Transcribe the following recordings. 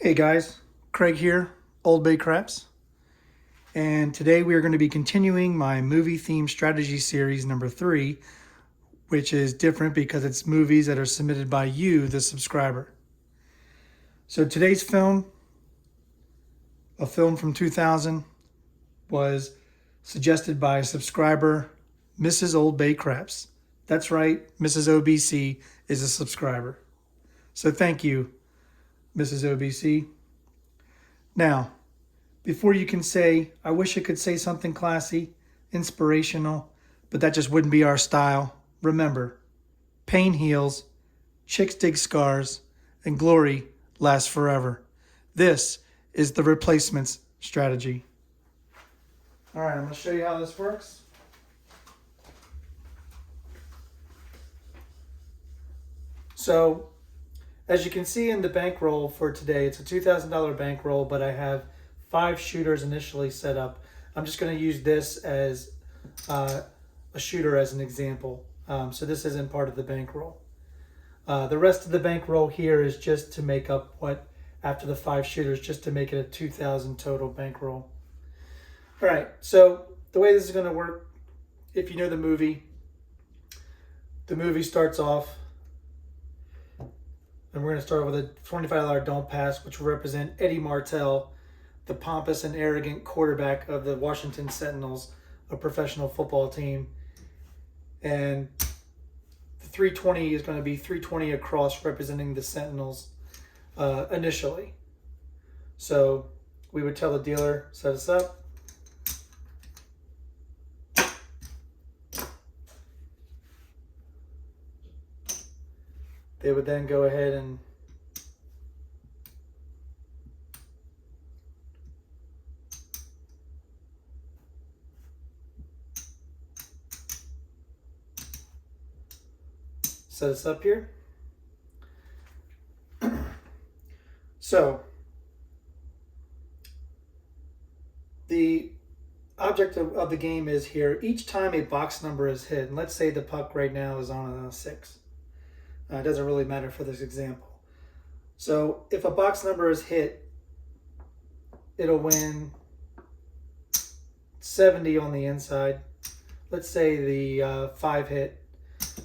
Hey guys, Craig here, Old Bay Craps, and today we are going to be continuing my movie theme strategy series number 3, which is different because it's movies that are submitted by you, the subscriber. So today's film, a film from 2000, was suggested by subscriber Mrs. Old Bay Craps. That's right, Mrs. OBC is a subscriber. So thank you, Mrs. OBC. Now, before you can say, I wish I could say something classy, inspirational, but that just wouldn't be our style, remember, pain heals, chicks dig scars, and glory lasts forever. This is the replacements strategy. All right, I'm going to show you how this works. So, as you can see in the bankroll for today, it's a $2,000 bankroll, but I have 5 shooters initially set up. I'm just going to use this as a shooter as an example. So this isn't part of the bankroll. The rest of the bankroll here is just to make up what, after the 5 shooters, just to make it a 2,000 total bankroll. All right, so the way this is going to work, if you know the movie starts off, and we're going to start with a $25 don't pass, which will represent Eddie Martel, the pompous and arrogant quarterback of the Washington Sentinels, a professional football team. And the 320 is going to be 320 across, representing the Sentinels initially. So we would tell the dealer, set us up. They would then go ahead and set us up here. So the object of the game is here, each time a box number is hit, and let's say the puck right now is on a 6. It doesn't really matter for this example. So if a box number is hit, it'll win 70 on the inside. Let's say the 5 hit.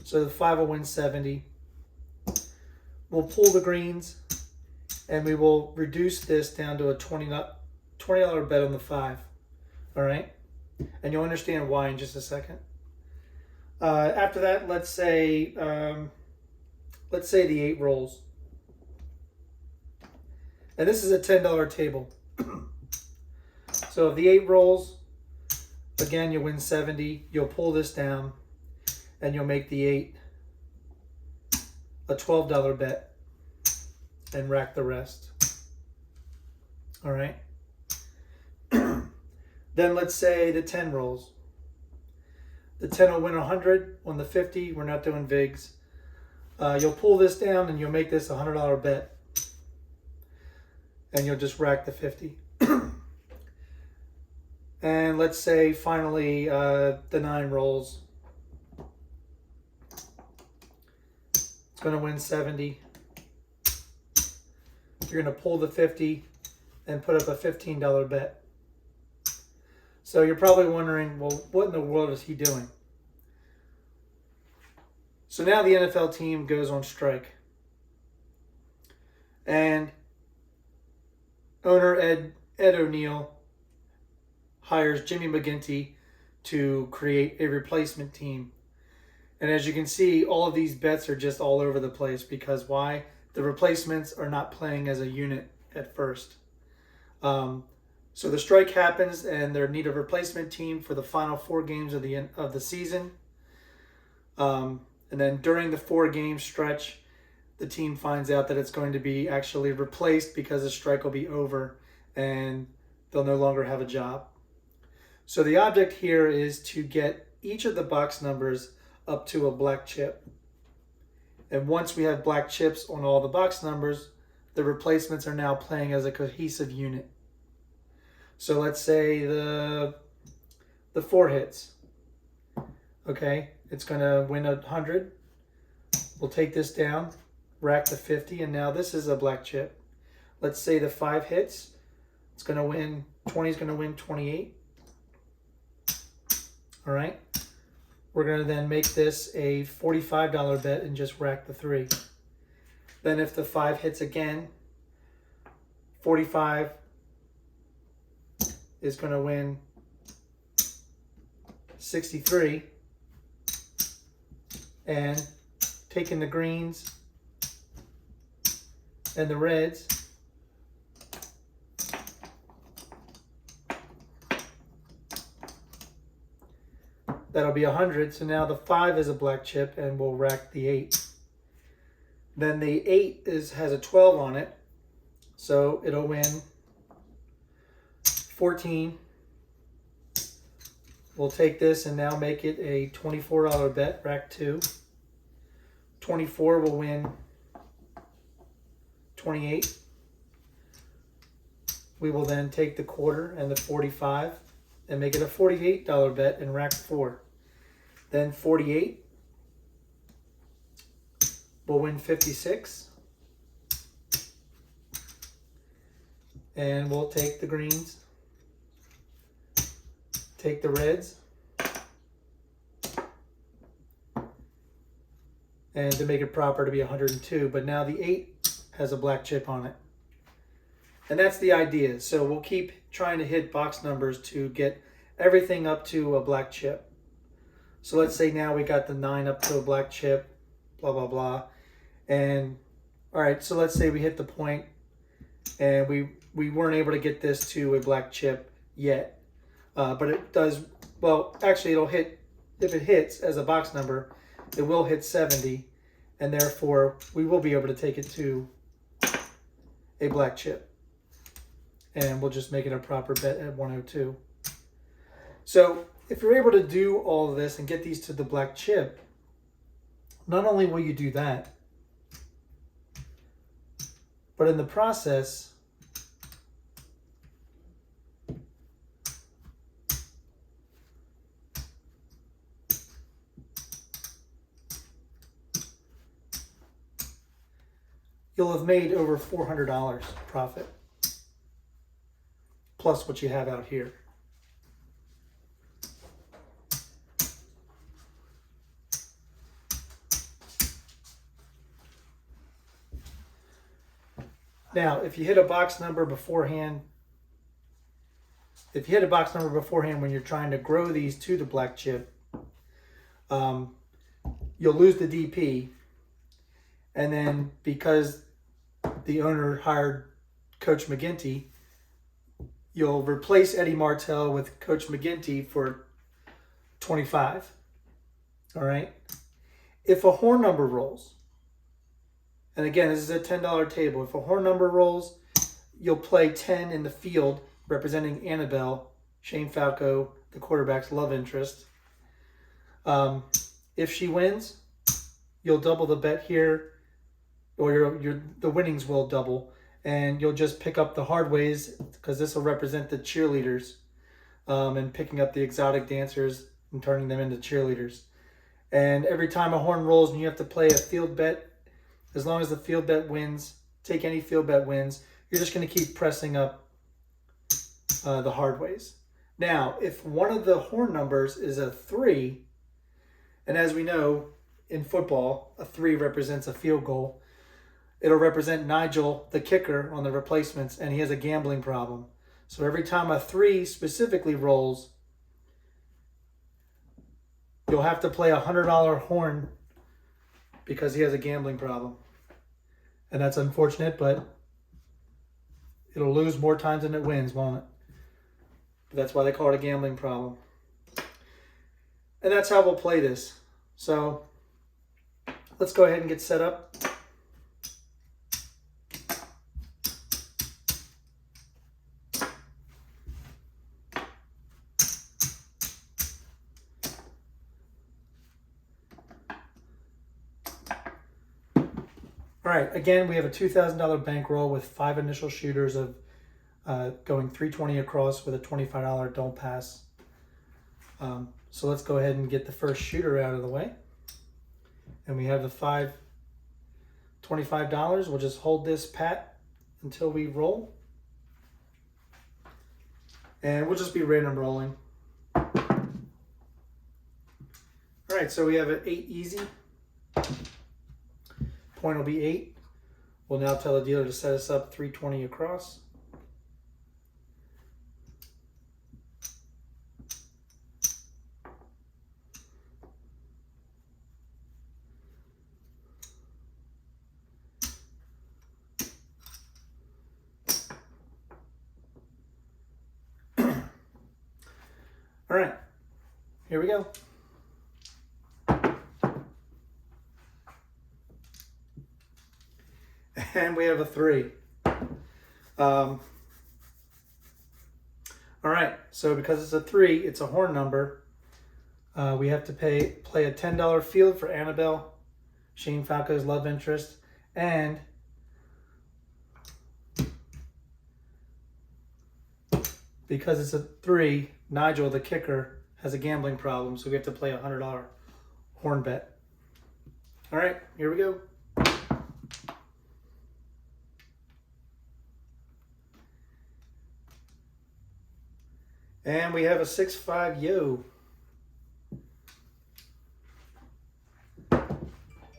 So the 5 will win 70. We'll pull the greens, and we will reduce this down to a $20 bet on the 5. All right? And you'll understand why in just a second. After that, let's say the 8 rolls. And this is a $10 table. So if the 8 rolls, again, you win 70. You'll pull this down, and you'll make the 8 a $12 bet and rack the rest. All right. Then let's say the 10 rolls. The 10 will win 100 on the 50. We're not doing VIGs. You'll pull this down, and you'll make this a $100 bet, and you'll just rack the 50. And let's say finally the 9 rolls. It's going to win 70. You're going to pull the 50 and put up a $15 bet. So you're probably wondering, well, what in the world is he doing? So now the NFL team goes on strike. And owner Ed O'Neill hires Jimmy McGinty to create a replacement team. And as you can see, all of these bets are just all over the place because why? The replacements are not playing as a unit at first. So the strike happens, and they need a replacement team for the final 4 games of the season. And then during the 4-game stretch, the team finds out that it's going to be actually replaced because the strike will be over and they'll no longer have a job. So the object here is to get each of the box numbers up to a black chip. And once we have black chips on all the box numbers, the replacements are now playing as a cohesive unit. So let's say the 4 hits. Okay, it's going to win 100. We'll take this down, rack the 50, and now this is a black chip. let's say the 5 hits, it's going to win, 20 is going to win 28. All right. We're going to then make this a $45 bet and just rack the 3. Then if the 5 hits again, 45 is going to win 63. And taking the greens and the reds, that'll be 100. So now the 5 is a black chip and we'll rack the 8. Then the 8 has a 12 on it. So it'll win 14. We'll take this and now make it a $24 bet, rack 2. 24 will win 28. We will then take the quarter and the 45 and make it a $48 bet and rack 4. Then 48 will win 56. And we'll take the greens, take the reds, and to make it proper to be 102. But now the 8 has a black chip on it. And that's the idea. So we'll keep trying to hit box numbers to get everything up to a black chip. So let's say now we got the 9 up to a black chip, blah, blah, blah. And all right, so let's say we hit the point and we weren't able to get this to a black chip yet. But it does, well, actually it'll hit, if it hits as a box number, it will hit 70. And therefore we will be able to take it to a black chip. And we'll just make it a proper bet at 102. So if you're able to do all of this and get these to the black chip, not only will you do that, but in the process, you'll have made over $400 profit, plus what you have out here. Now, if you hit a box number beforehand, when you're trying to grow these to the black chip, you'll lose the DP. And then because the owner hired Coach McGinty, you'll replace Eddie Martel with Coach McGinty for 25. All right. If a horn number rolls, and again, this is a $10 table. If a horn number rolls, you'll play 10 in the field, representing Annabelle, Shane Falco, the quarterback's love interest. If she wins, you'll double the bet here, or the winnings will double, and you'll just pick up the hard ways, because this will represent the cheerleaders, and picking up the exotic dancers and turning them into cheerleaders. And every time a horn rolls and you have to play a field bet, as long as the field bet wins, take any field bet wins, you're just going to keep pressing up the hard ways. Now, if one of the horn numbers is a 3, and as we know in football, a 3 represents a field goal, it'll represent Nigel, the kicker, on the replacements, and he has a gambling problem. So every time a 3 specifically rolls, you'll have to play a $100 horn because he has a gambling problem. And that's unfortunate, but it'll lose more times than it wins, won't it? But that's why they call it a gambling problem. And that's how we'll play this. So let's go ahead and get set up. All right, again, we have a $2,000 bankroll with 5 initial shooters of going 320 across with a $25 don't pass. So let's go ahead and get the first shooter out of the way. And we have the $25. We'll just hold this pat until we roll. And we'll just be random rolling. All right, so we have an 8 easy. Point will be 8. We'll now tell the dealer to set us up 320 across. All right, here we go. And we have a 3. All right, so because it's a 3, it's a horn number. We have to play a $10 field for Annabelle, Shane Falco's love interest, and because it's a 3, Nigel, the kicker, has a gambling problem, so we have to play a $100 horn bet. All right, here we go. And we have a 6-5 yo.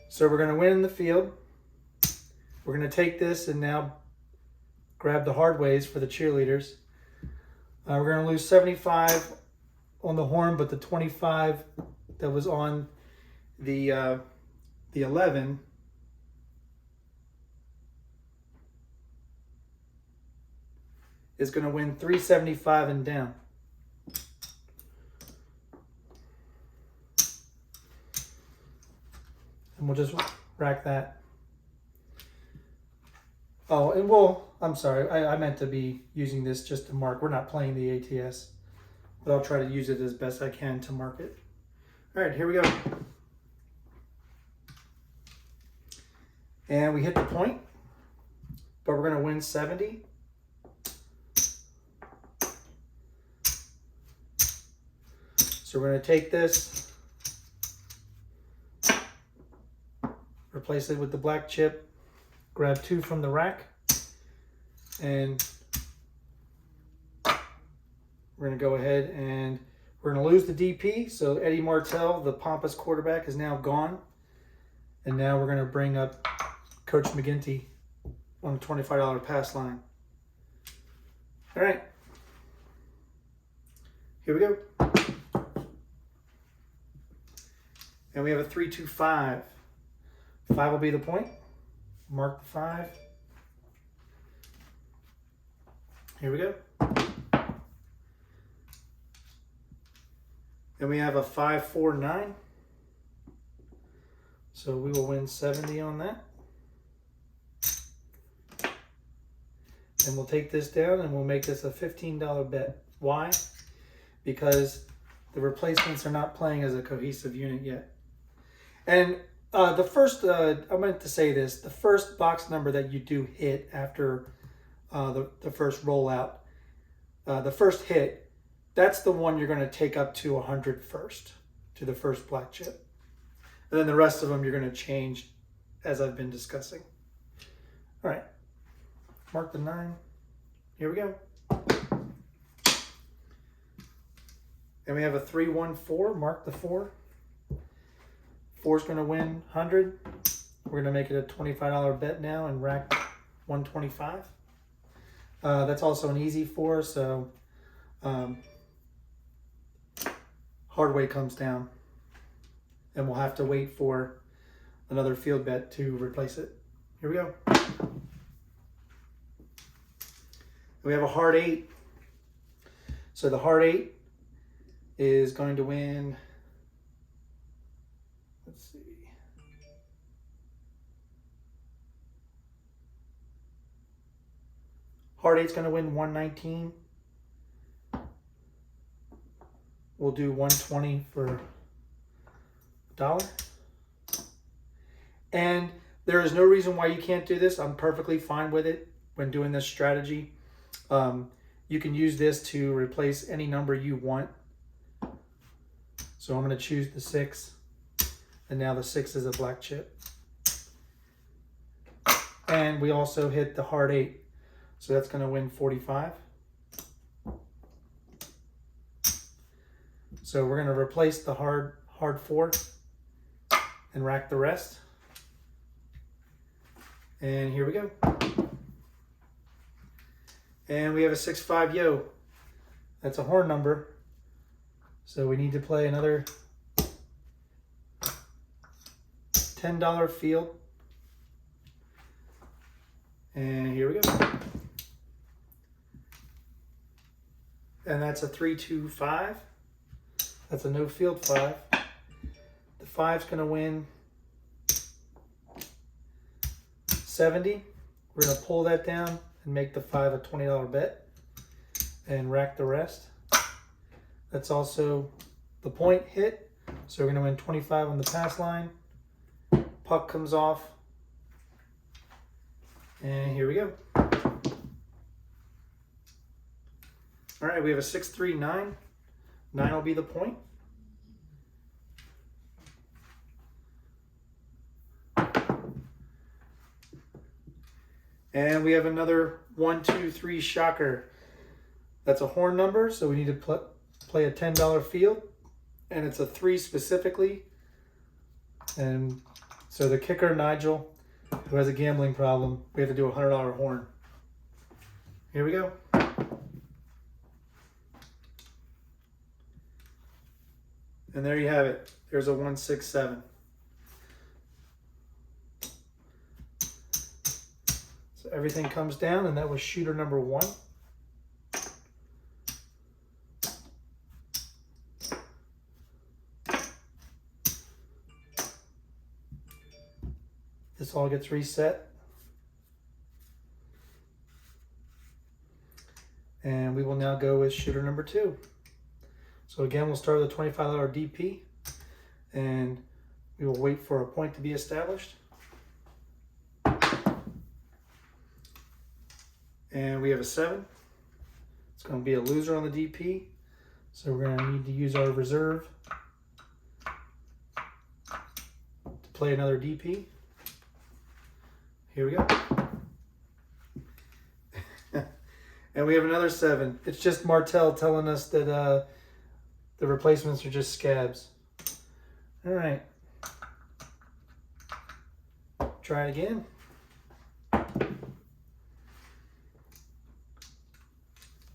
So we're going to win in the field. We're going to take this and now grab the hard ways for the cheerleaders. We're going to lose 75 on the horn, but the 25 that was on the 11 is going to win 375 and down. And we'll just rack that. Oh, and I'm sorry, I meant to be using this just to mark. We're not playing the ATS, but I'll try to use it as best I can to mark it. All right, here we go. And we hit the point, but we're going to win 70. So we're going to take this, replace it with the black chip, grab 2 from the rack, and we're going to go ahead and we're going to lose the DP. So Eddie Martel, the pompous quarterback, is now gone. And now we're going to bring up Coach McGinty on a $25 pass line. All right. Here we go. And we have a 3-2-5. 5 will be the point. Mark the 5. Here we go. And we have a 5-4-9. So we will win 70 on that. And we'll take this down and we'll make this a $15 bet. Why? Because the replacements are not playing as a cohesive unit yet. And the first, I meant to say this, the first box number that you do hit after the first rollout, the first hit, that's the one you're going to take up to 100 first, to the first black chip. And then the rest of them you're going to change as I've been discussing. All right, mark the 9. Here we go. And we have a 3-1-4, mark the 4. 4 is going to win 100. We're going to make it a $25 bet now and rack 125. That's also an easy 4, so hard way comes down. And we'll have to wait for another field bet to replace it. Here we go. We have a hard 8. So the hard 8 is going to win, let's see, hard 8's going to win 119. We'll do 120 for $1. And there is no reason why you can't do this. I'm perfectly fine with it when doing this strategy. You can use this to replace any number you want. So I'm going to choose the 6. And now the 6 is a black chip. And we also hit the hard 8. So that's going to win 45. So we're going to replace the hard 4 and rack the rest. And here we go. And we have a 6-5 yo. That's a horn number. So we need to play another $10 field. And here we go. And that's a 3-2-5. That's a no field 5. The 5's going to win 70. We're going to pull that down and make the 5 a $20 bet and rack the rest. That's also the point hit. So we're going to win 25 on the pass line. Puck comes off. And here we go. All right, we have a 6-3-9. 9 will be the point. And we have another 1-2-3 shocker. That's a horn number, so we need to play a $10 field. And it's a 3 specifically. And so the kicker, Nigel, who has a gambling problem, we have to do a $100 horn. Here we go. And there you have it. There's a 1-6-7. So everything comes down, and that was shooter number 1. This all gets reset. And we will now go with shooter number 2. So again, we'll start with a $25 DP, and we will wait for a point to be established. And we have a 7. It's going to be a loser on the DP, so we're going to need to use our reserve to play another DP. Here we go. And we have another 7. It's just Martel telling us that the replacements are just scabs. All right. Try it again.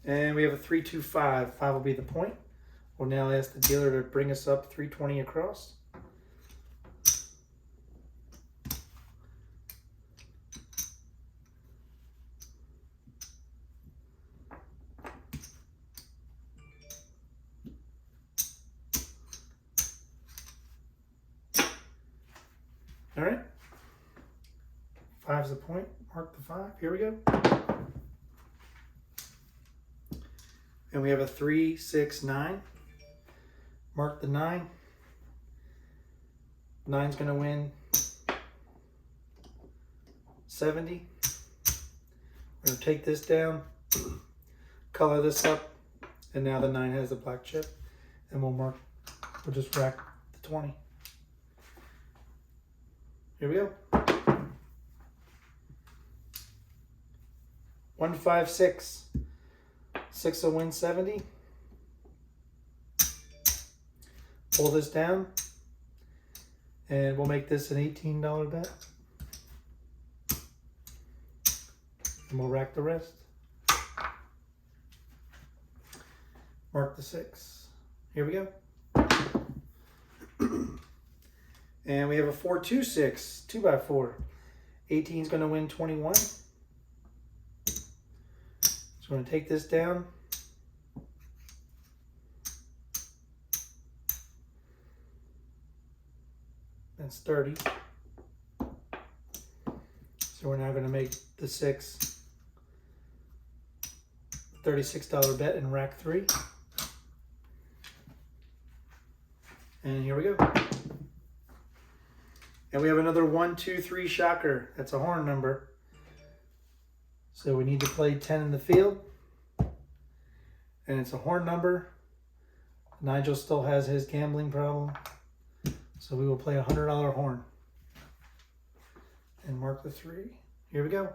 And we have a 3-2-5. 5 will be the point. We'll now ask the dealer to bring us up 320 across. All right, 5's the point. Mark the 5. Here we go. And we have a 3-6-9. Mark the 9. 9's going to win 70. We're going to take this down, color this up, and now the 9 has the black chip. And we'll just rack the 20. Here we go. 1-5-6. 6 will win 70. Pull this down. And we'll make this an $18 bet. And we'll rack the rest. Mark the 6. Here we go. And we have a 4-2-6, 2x4. 18 is going to win 21. So we're going to take this down. That's 30. So we're now going to make the 6 $36 bet and rack 3. And here we go. And we have another 1-2-3 shocker. That's a horn number. So we need to play 10 in the field. And it's a horn number. Nigel still has his gambling problem. So we will play a $100 horn. And mark the 3. Here we go.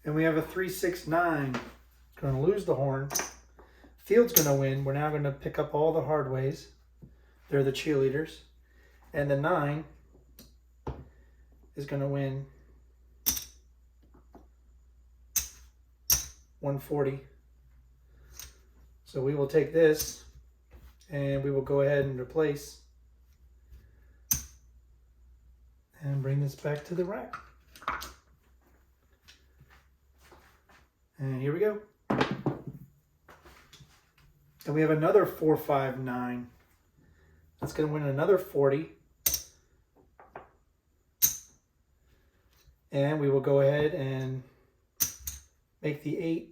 And we have a 3-6-9. Going to lose the horn. Field's going to win. We're now going to pick up all the hard ways. They're the cheerleaders. And the 9 is going to win 140. So we will take this and we will go ahead and replace and bring this back to the rack. And here we go. And we have another 4-5-9. That's going to win another 40. And we will go ahead and make the 8.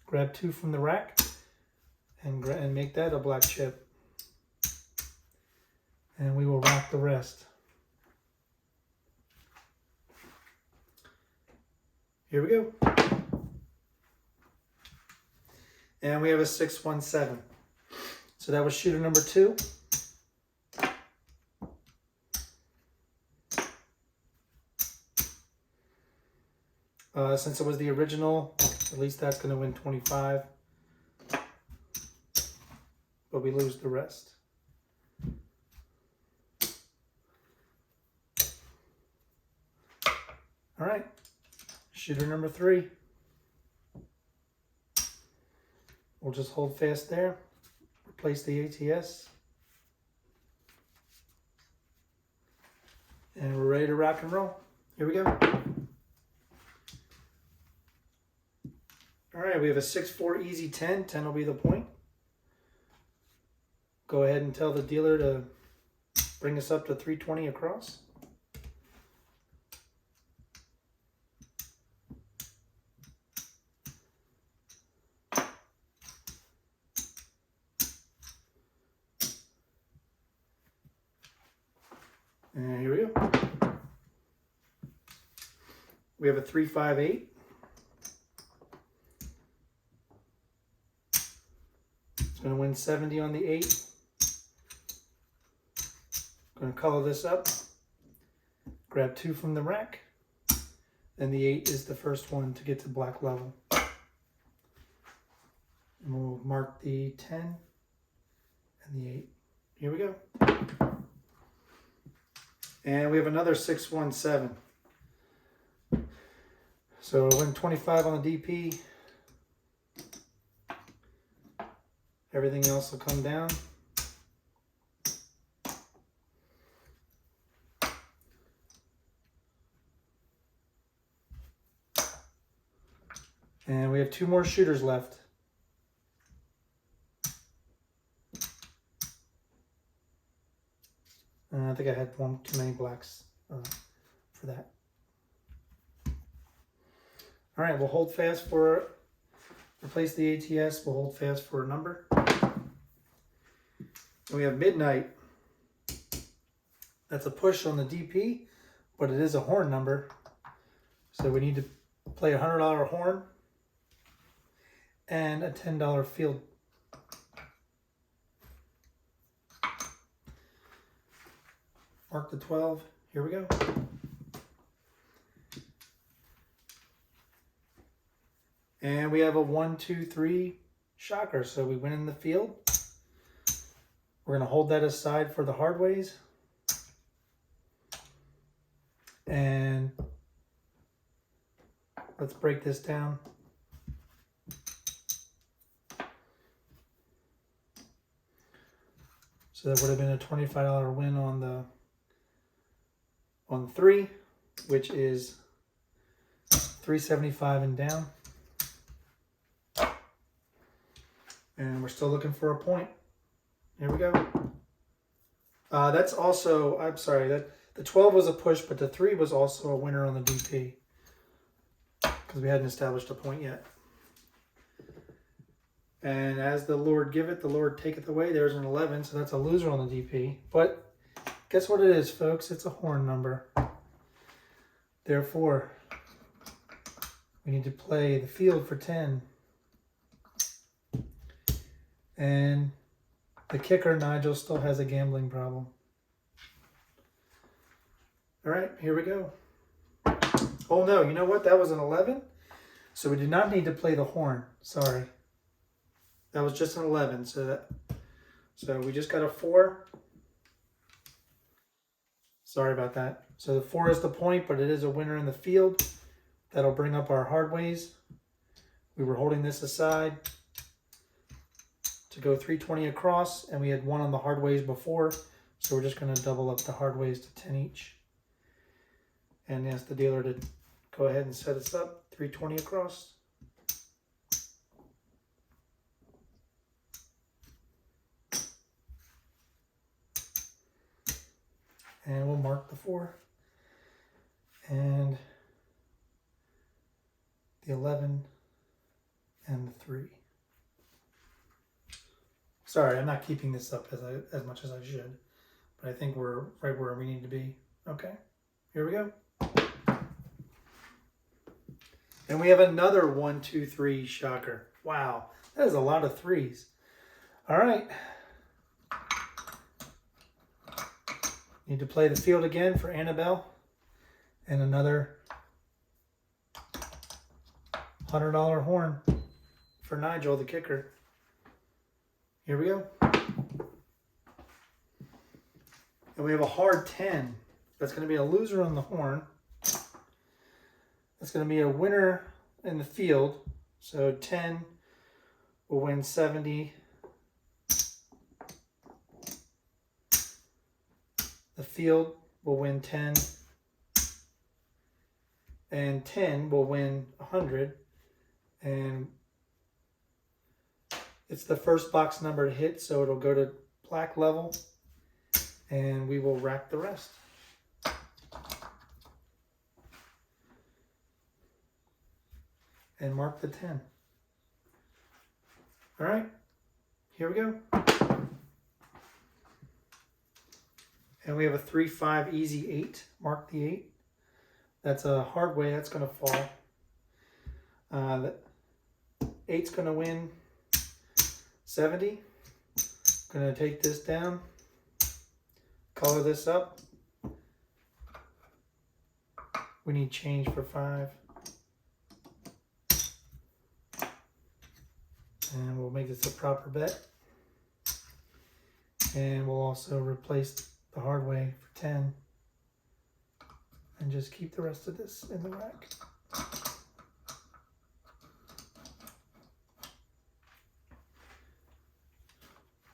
Grab 2 from the rack and make that a black chip. And we will rack the rest. Here we go. And we have a 6-1-7. So that was shooter number 2. Since it was the original, at least that's going to win 25. But we lose the rest. All right. Shooter number 3. We'll just hold fast there. Replace the ATS. And we're ready to rock and roll. Here we go. All right, we have a 6-4 easy 10. 10 will be the point. Go ahead and tell the dealer to bring us up to 320 across. And here we go. We have a 3-5-8. It's going to win 70 on the 8. Going to color this up. Grab 2 from the rack. And the 8 is the first one to get to black level. And we'll mark the 10 and the 8. Here we go. And we have another 6-1-7. So win 25 on the DP. Everything else will come down. And we have 2 more shooters left. I think I had too many blacks for that. All right, we'll hold fast for, replace the ATS, we'll hold fast for a number. And we have midnight. That's a push on the DP, but it is a horn number. So we need to play a $100 horn and a $10 field. Mark the 12. Here we go. And we have a 1-2-3 shocker. So we win in the field. We're going to hold that aside for the hard ways. And let's break this down. So that would have been a $25 win on the 3, which is $375 and down. And we're still looking for a point. Here we go. That's also, I'm sorry, that the 12 was a push, but the 3 was also a winner on the DP because we hadn't established a point yet. And as the Lord giveth, the Lord taketh away. There's an 11, so that's a loser on the DP. But guess what it is, folks? It's a horn number. Therefore, we need to play the field for 10. And the kicker, Nigel, still has a gambling problem. All right, here we go. Oh no, you know what? That was an 11. So we did not need to play the horn. Sorry. That was just an 11. So we just got a 4. Sorry about that. So the 4 is the point, but it is a winner in the field. That'll bring up our hard ways. We were holding this aside to go 320 across, and we had 1 on the hard ways before. So we're just going to double up the hard ways to 10 each. And ask the dealer to go ahead and set us up 320 across. And we'll mark the 4 and the 11 and the 3. Sorry, I'm not keeping this up as much as I should, but I think we're right where we need to be. Okay, here we go. And we have another 1, 2, 3 shocker. Wow, that is a lot of 3s. All right. Need to play the field again for Annabelle. And another $100 horn for Nigel, the kicker. Here we go. And we have a hard 10. That's going to be a loser on the horn. That's going to be a winner in the field. So 10 will win 70. The field will win 10. And 10 will win 100. And it's the first box number to hit, so it'll go to black level. And we will rack the rest. And mark the 10. All right, here we go. And we have a 3, 5, easy 8. Mark the 8. That's a hard way. That's going to fall. The 8's going to win 70. Going to take this down. Color this up. We need change for 5. And we'll make this a proper bet. And we'll also replace the hard way for 10. And just keep the rest of this in the rack.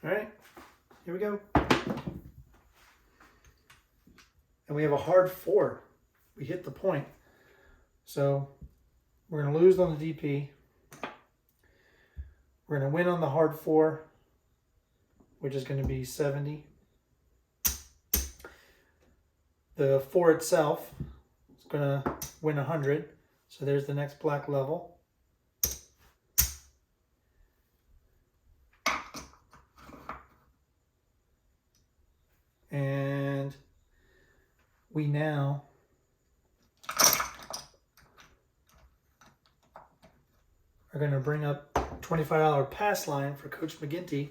All right, here we go. And we have a hard 4. We hit the point. So we're going to lose on the DP. We're going to win on the hard 4, which is going to be 70. The 4 itself is going to win 100. So there's the next black level. And we now are going to bring up $25 pass line for Coach McGinty.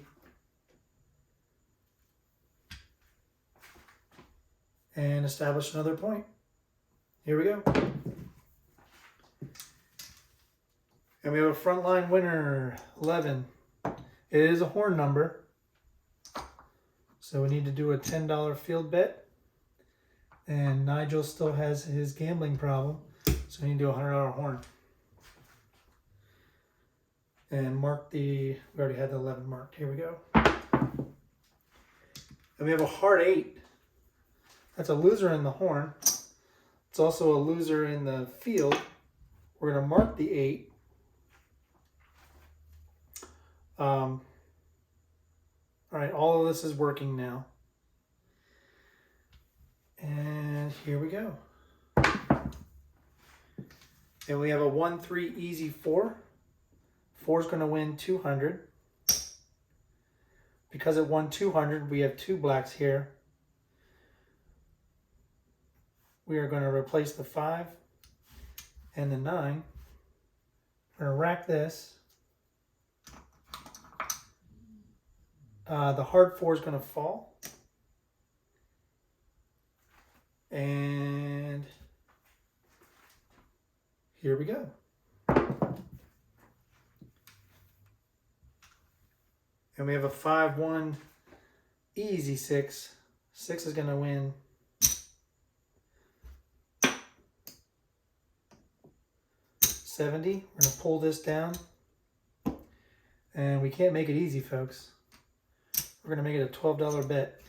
And establish another point. Here we go. And we have a frontline winner, 11. It is a horn number. So we need to do a $10 field bet. And Nigel still has his gambling problem. So we need to do a $100 horn. And mark we already had the 11 marked. Here we go. And we have a hard 8. That's a loser in the horn. It's also a loser in the field. We're going to mark the 8. All right, all of this is working now. And here we go. And we have a 1, 3, easy 4. 4 is going to win 200. Because it won 200, we have 2 blacks here. We are going to replace the 5 and the 9. We're going to rack this. The hard 4 is going to fall. And here we go. And we have a 5-1 easy 6. 6 is going to win 70. We're going to pull this down. And we can't make it easy, folks. We're going to make it a $12 bet.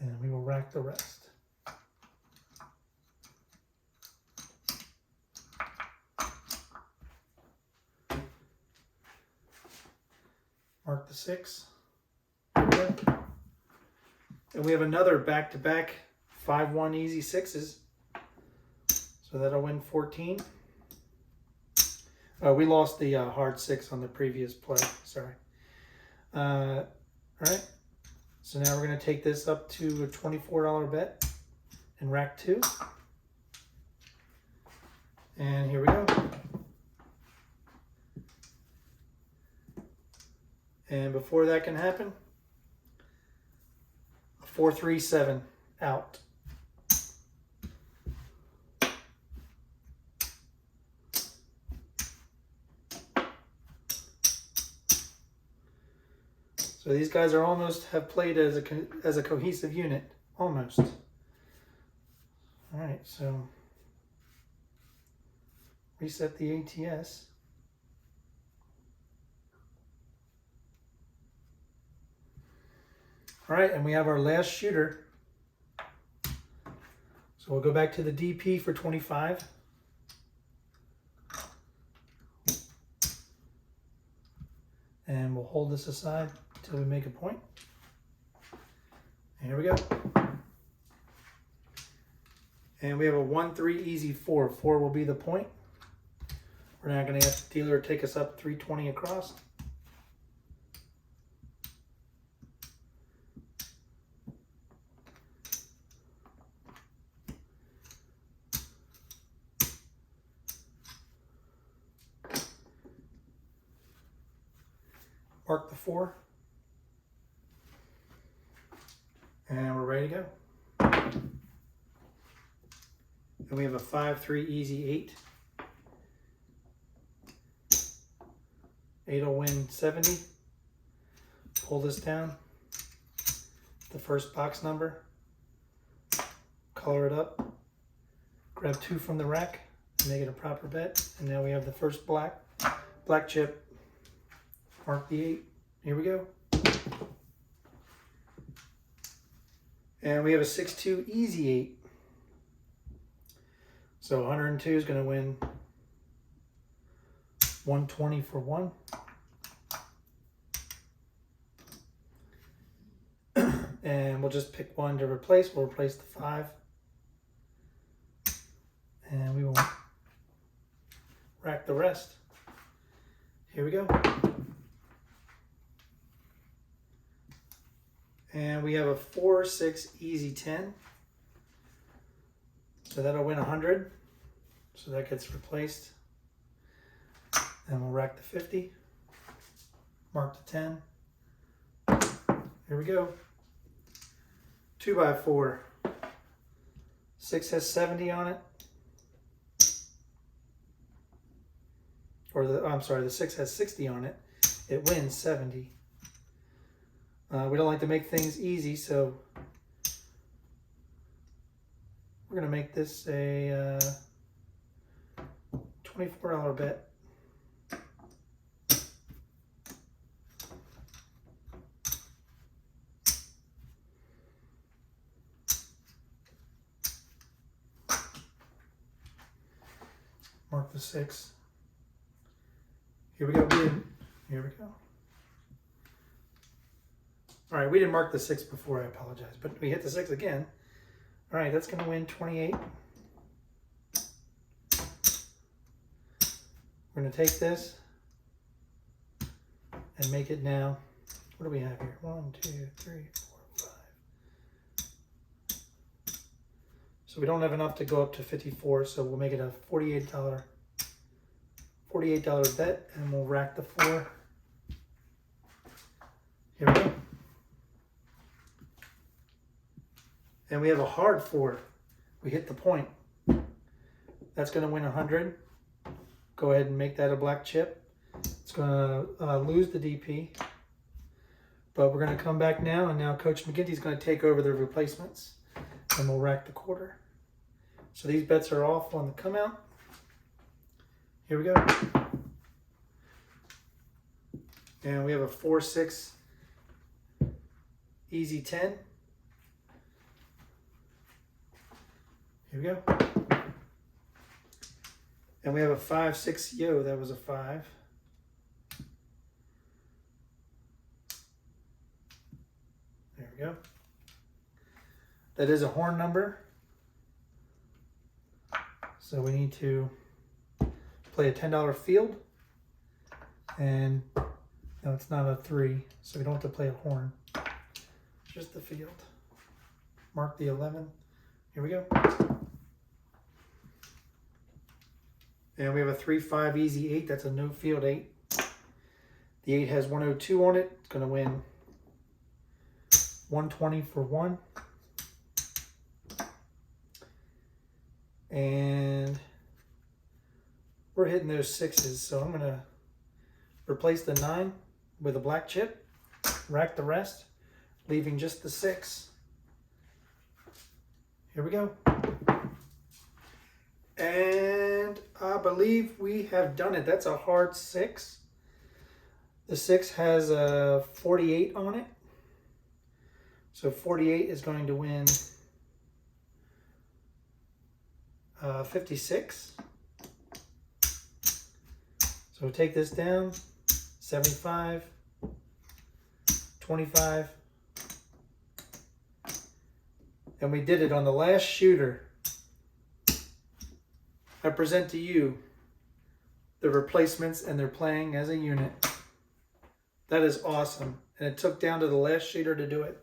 And we will rack the rest. Mark the 6. Here we go. And we have another back-to-back 5-1 easy 6s. So that'll win 14. We lost the hard 6 on the previous play. Sorry. All right. So now we're going to take this up to a $24 bet and rack 2. And here we go. And before that can happen, a 4-3-7 out. So these guys are almost have played as a cohesive unit, almost. All right, so reset the ATS. All right, and we have our last shooter. So we'll go back to the DP for 25. And we'll hold this aside until we make a point. And here we go. And we have a 1-3 easy 4. 4 will be the point. We're not going to have the dealer take us up 320 across. Mark the 4. And we're ready to go. And we have a 5-3 easy 8. 8 will win 70. Pull this down. The first box number. Color it up. Grab 2 from the rack and make it a proper bet. And now we have the first black chip. Mark the 8. Here we go. And we have a 6-2 easy 8. So 102 is going to win 120 for 1. And we'll just pick 1 to replace. We'll replace the 5. And we will rack the rest. Here we go. And we have a 4-6 easy 10. So that'll win 100. So that gets replaced. And we'll rack the 50. Mark the 10. Here we go. 2x4. 6 has 70 on it. Or the 6 has 60 on it. It wins 70. We don't like to make things easy, so we're going to make this a $24 bet. Mark the 6. Here we go. Here we go. All right, we didn't mark the 6 before, I apologize, but we hit the 6 again. All right, that's going to win 28. We're going to take this and make it now. What do we have here? 1, 2, 3, 4, 5. So we don't have enough to go up to 54, so we'll make it a $48 bet, and we'll rack the 4. Here we go. And we have a hard 4. We hit the point. That's going to win 100. Go ahead and make that a black chip. It's going to lose the DP. But we're going to come back now, and now Coach McGinty's going to take over the replacements, and we'll rack the quarter. So these bets are off on the come out. Here we go. And we have a 4-6 easy 10. Here we go. And we have a 5-6 yo, that was a 5. There we go. That is a horn number. So we need to play a $10 field. And no, it's not a 3, so we don't have to play a horn. Just the field. Mark the 11. Here we go. And we have a 3-5 easy 8. That's a no field 8. The 8 has 102 on it. It's going to win 120 for 1. And we're hitting those 6s, so I'm going to replace the 9 with a black chip, rack the rest, leaving just the 6. Here we go. And I believe we have done it. That's a hard 6. The 6 has a 48 on it. So 48 is going to win 56. So take this down, 75, 25. And we did it on the last shooter. I present to you the replacements, and they're playing as a unit. That is awesome. And it took down to the last shooter to do it.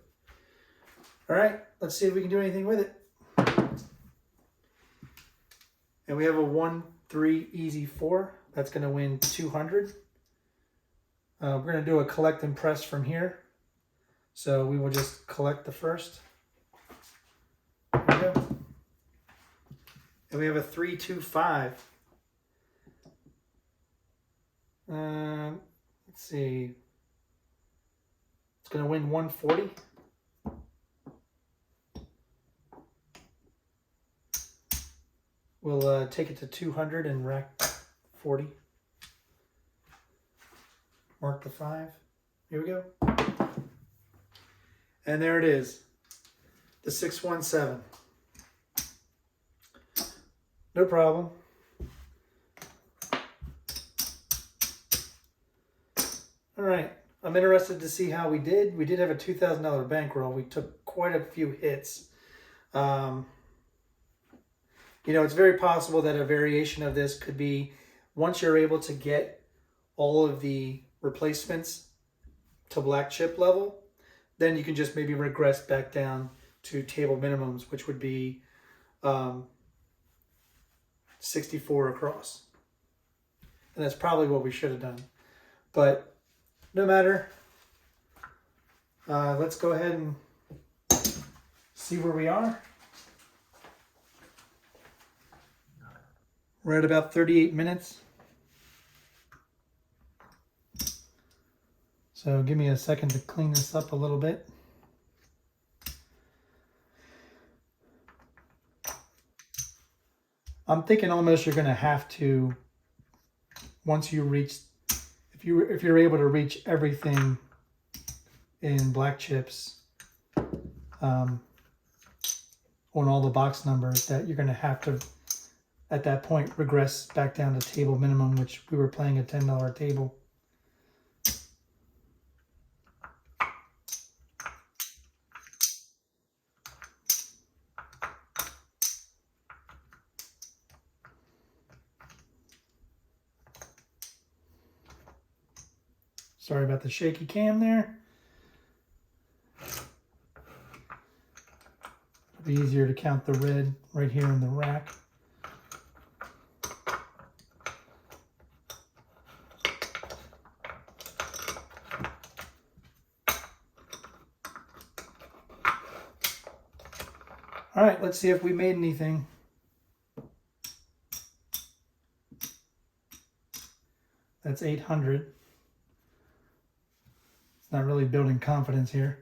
All right, let's see if we can do anything with it. And we have a 1-3 easy 4. That's going to win 200. We're going to do a collect and press from here. So we will just collect the first. There we go. And we have a 3-2-5. Let's see. It's going to win 140. We'll take it to 200 and rack 40. Mark the 5. Here we go. And there it is. The 617. No problem. All right. I'm interested to see how we did. We did have a $2,000 bankroll. We took quite a few hits. You know, it's very possible that a variation of this could be once you're able to get all of the replacements to black chip level, then you can just maybe regress back down to table minimums, which would be 64 across. And that's probably what we should have done. But no matter. Let's go ahead and see where we are. We're at about 38 minutes. So give me a second to clean this up a little bit. I'm thinking almost you're going to have to, once you reach, if you're able to reach everything in black chips on all the box numbers, that you're going to have to, at that point, regress back down to table minimum, which we were playing a $10 table. Sorry about the shaky cam there. It'll be easier to count the red right here in the rack. All right, let's see if we made anything. That's 800. It's not really building confidence here.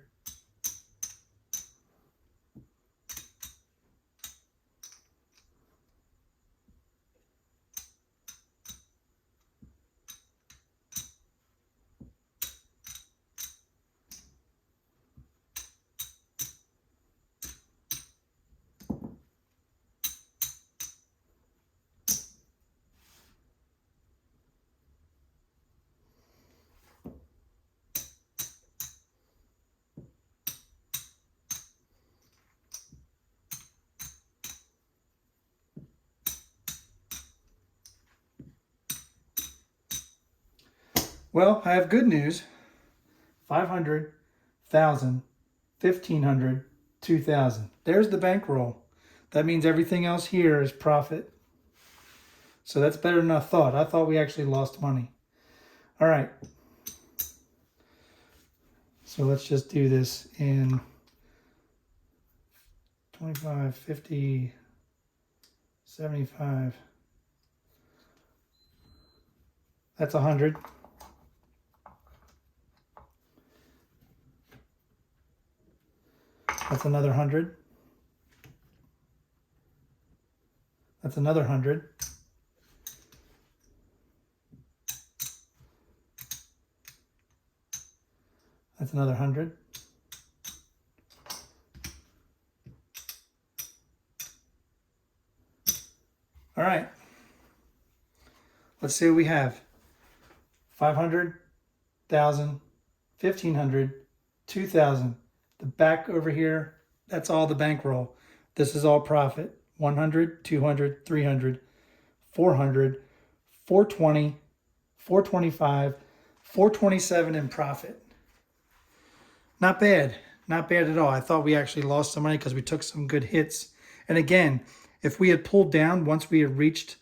Well, I have good news. 500, 1,000, 1,500, 2,000. There's the bankroll. That means everything else here is profit. So that's better than I thought. I thought we actually lost money. All right. So let's just do this in 25, 50, 75. That's 100. That's another 100. That's another 100. That's another 100. All right. Let's see what we have. 500, 1,000, 1,500, 2,000. The back over here, that's all the bankroll. This is all profit. 100, 200, 300, 400, 420, 425, 427 in profit. Not bad. Not bad at all. I thought we actually lost some money because we took some good hits. And again, if we had pulled down once we had reached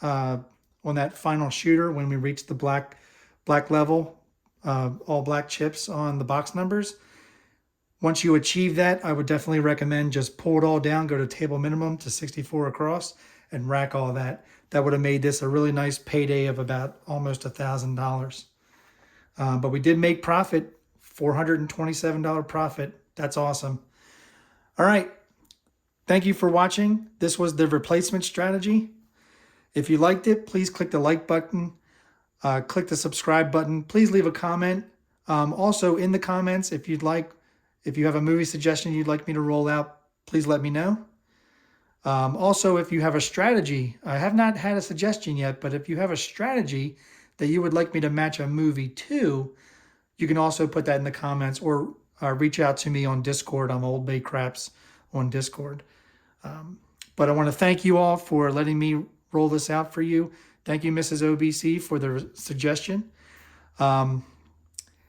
on that final shooter, when we reached the black level, all black chips on the box numbers, once you achieve that, I would definitely recommend just pull it all down, go to table minimum to 64 across, and rack all that. That would have made this a really nice payday of about almost $1,000. But we did make profit, $427 profit. That's awesome. All right. Thank you for watching. This was the replacement strategy. If you liked it, please click the like button. Click the subscribe button. Please leave a comment. Also, in the comments, if you have a movie suggestion you'd like me to roll out, please let me know. Also, if you have a strategy, I have not had a suggestion yet, but if you have a strategy that you would like me to match a movie to, you can also put that in the comments or reach out to me on Discord. I'm Old Bay Craps on Discord. But I want to thank you all for letting me roll this out for you. Thank you, Mrs. OBC, for the suggestion.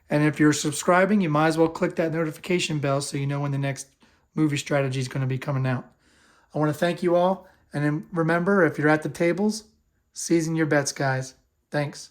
And if you're subscribing, you might as well click that notification bell so you know when the next movie strategy is going to be coming out. I want to thank you all. And then remember, if you're at the tables, season your bets, guys. Thanks.